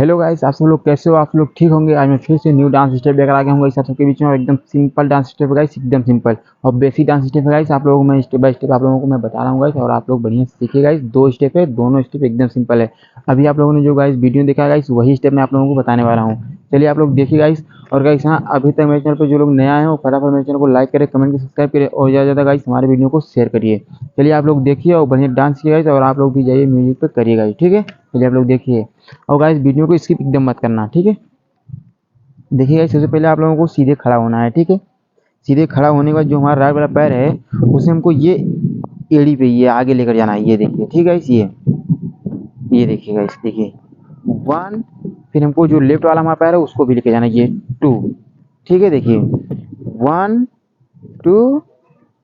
Hello guys, आप सब लोग कैसे हो? आप लोग ठीक होंगे। आज मैं फिर से न्यू डांस स्टेप लेकर आ गया हूँ गाइस आप सबके बीच में। और एकदम सिंपल डांस स्टेप है गाइस, एकदम सिंपल और बेसिक डांस स्टेप है गाइस। आप लोगों को मैं स्टेप बाय स्टेप आप लोगों को मैं बता रहा हूँ गाइस, और आप लोग बढ़िया से सीखिए गाइस। 2 स्टेप है, दोनों स्टेप एकदम सिंपल है। अभी आप लोगों ने जो गाइस वीडियो देखा है गाइस, वही स्टेप मैं आप लोगों को बताने वाला हूँ। चलिए आप लोग देखिए गाइस। और गाइस हाँ, अभी तक मेरे चैनल पर जो लोग नया है वो फटाफट मेरे चैनल को लाइक करें, कमेंट करें, सब्सक्राइब करें और ज़्यादा से ज़्यादा गाइस हमारे वीडियो को शेयर करिए। चलिए आप लोग देखिए और बढ़िया डांस किए गाइस, और आप लोग भी जाइए म्यूजिक पे करिए गाइस, ठीक है। चलिए आप लोग देखिए और गाइस वीडियो को स्किप एकदम मत करना, ठीक है। देखिए गाइस, सबसे पहले आप लोगों को सीधे खड़ा होना है, ठीक है। सीधे खड़ा होने के बाद जो हमारा राइट वाला पैर है उसे हमको ये एड़ी पे ये आगे लेकर जाना है, ये देखिए, ठीक है गाइस। ये देखिए गाइस, देखिए 1। फिर हमको जो लेफ्ट वाला हमारा पैर है उसको भी लेके जाना है, ये 2, ठीक है। देखिए 1 2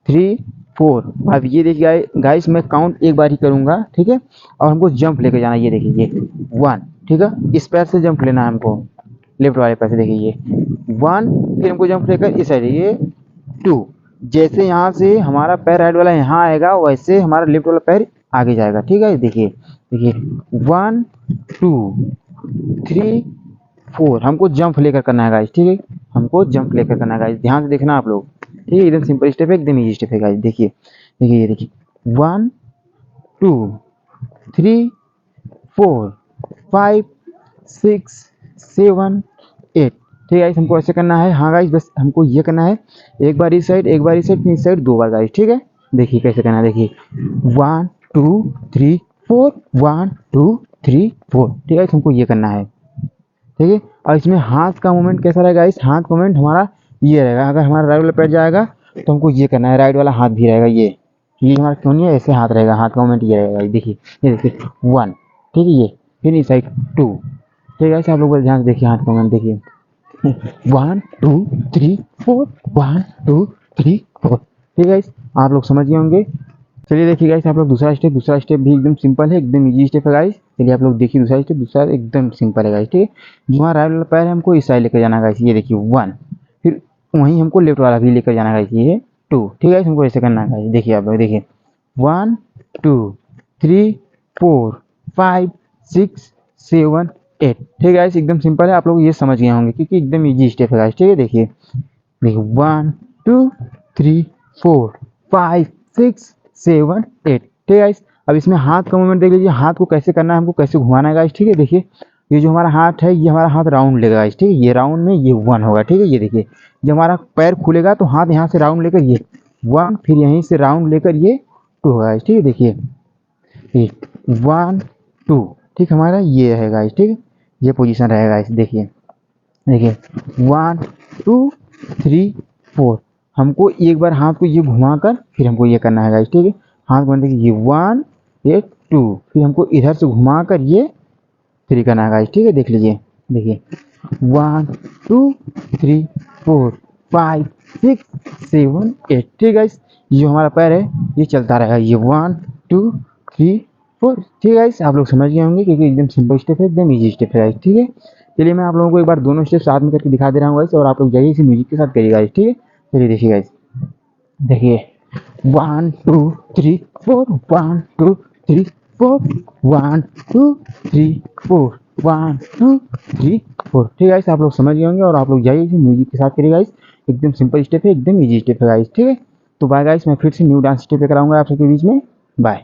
3 4। अब ये देखिए गाइस, मैं काउंट एक बार ही करूंगा, ठीक है। और हमको जंप लेके जाना है, ये देखिए ये 1, ठीक है। इस पैर से जंप लेना है हमको, लेफ्ट वाले पैर से। देखिए ये 1, फिर हमको जंप लेकर इस साइड ये 2। जैसे यहाँ से हमारा पैर राइट वाला यहाँ आएगा वैसे हमारा लेफ्ट वाला पैर आगे जाएगा, ठीक है। देखिए देखिए 1 2 3 4। हमको जंप लेकर करना है गाइस, ठीक है। हमको जंप लेकर करना है गाइस, ध्यान से देखना आप लोग, ठीक है। एकदम सिंपल स्टेप है, एकदम इजी स्टेप है गाइस। देखिए देखिए ये देखिए 1 2 3 4 5 6 7 8, ठीक है गाइस। हमको ऐसे करना है, हाँ गाइस, बस हमको ये करना है। एक बार इस साइड, एक बार इस साइड, फिर इस साइड 2 बार गाइस, ठीक है। देखिए कैसे करना है, देखिए 1 2 3 4 1 2 3 4, ठीक है। हमको ये करना है, ठीक है। और इसमें हाथ का मूवमेंट कैसा रहेगा गाइस? हाथ का मूवमेंट हमारा ये रहेगा। अगर हमारा राइट वाला पैर जाएगा तो हमको ये करना है, राइट वाला हाथ भी रहेगा, ये हमारा क्यों नहीं है, ऐसे हाथ रहेगा, हाथ का मूवमेंट ये रहेगा। देखिए ये देखिए 1, ठीक है। ये फिर इस साइड 2, ठीक है। आप लोग ध्यान से देखिए हाथ का मूवमेंट, देखिए 1 2 3 4 1 2 3 4, ठीक है। आप लोग समझ गए होंगे। चलिए देखिए गाइस, आप लोग दूसरा स्टेप भी एकदम सिंपल है, एकदम इजी स्टेप है गाइस। चलिए आप लोग देखिए दूसरा स्टेप, दूसरा एकदम सिंपल है गाइस, ठीक है। जो हमारा राइट वाला पैर है हमको इस साइड लेकर जाना है गाइस, ये देखिए 1। फिर वहीं हमको लेफ्ट वाला भी लेकर जाना है गाइस, ये 2, ठीक है। हमको ऐसे करना है गाइस। देखिए आप लोग देखिए 1 2 3 4 5 6 7 8, ठीक है गाइस। एकदम सिंपल है, आप लोग ये समझ गए होंगे क्योंकि एकदम इजी स्टेप है गाइस, ठीक है। देखिए देखिए 1 2 3 4 5 6 7 8, ठीक है गाइस। अब इसमें हाथ का मूवमेंट देख लीजिए, हाथ को कैसे करना है, हमको कैसे घुमाना है गाइस, ठीक है। देखिए ये जो हमारा हाथ है, ये हमारा हाथ राउंड लेगा गाइस, ठीक है। ये राउंड में ये 1 होगा, ठीक है। ये देखिए जब हमारा पैर खुलेगा तो हाथ यहाँ से राउंड लेकर ये 1, फिर यहीं से राउंड लेकर ये 2 होगा गाइस, ठीक है। देखिए ये 1 2, ठीक, हमारा ये है गाइस, ठीक है। ये पोजीशन रहेगा गाइस। देखिए देखिए 1 2 3 4। हमको एक बार हाथ को ये घुमाकर फिर हमको ये करना है गाइस, ठीक है। हाथ घुमा देखिए ये 1 ये 2, फिर हमको इधर से घुमाकर ये 3 करना है गाइस, ठीक है। देख लीजिए देखिए 1 2 3 4 5 6 7 8, ठीक है गाइस। ये जो हमारा पैर है ये चलता रहेगा, ये 1 2 3 4, ठीक है गाइस। आप लोग समझ गए होंगे क्योंकि एकदम सिंपल स्टेप है, एकदम इजी स्टेप है गाइस, ठीक है। चलिए मैं आप लोगों को एक बार दोनों स्टेप साथ में करके दिखा दे रहा हूँ गाइस, और आप लोग जाइए इसे म्यूजिक के साथ करिए गाइस, ठीक है। चलिए देखिए गाइस, देखिए 1 2 3 4 1 2 3 4 1 2 3 4 1 2 3 4, ठीक है गाइस। आप लोग समझ गए होंगे और आप लोग जाइए इसे म्यूजिक के साथ करिए गाइस। एकदम सिंपल स्टेप है, एकदम इजी स्टेप है गाइस, ठीक है। तो बाय गाइस, मैं फिर से न्यू डांस स्टेप लेकर आऊंगा आप सबके बीच में। बाय।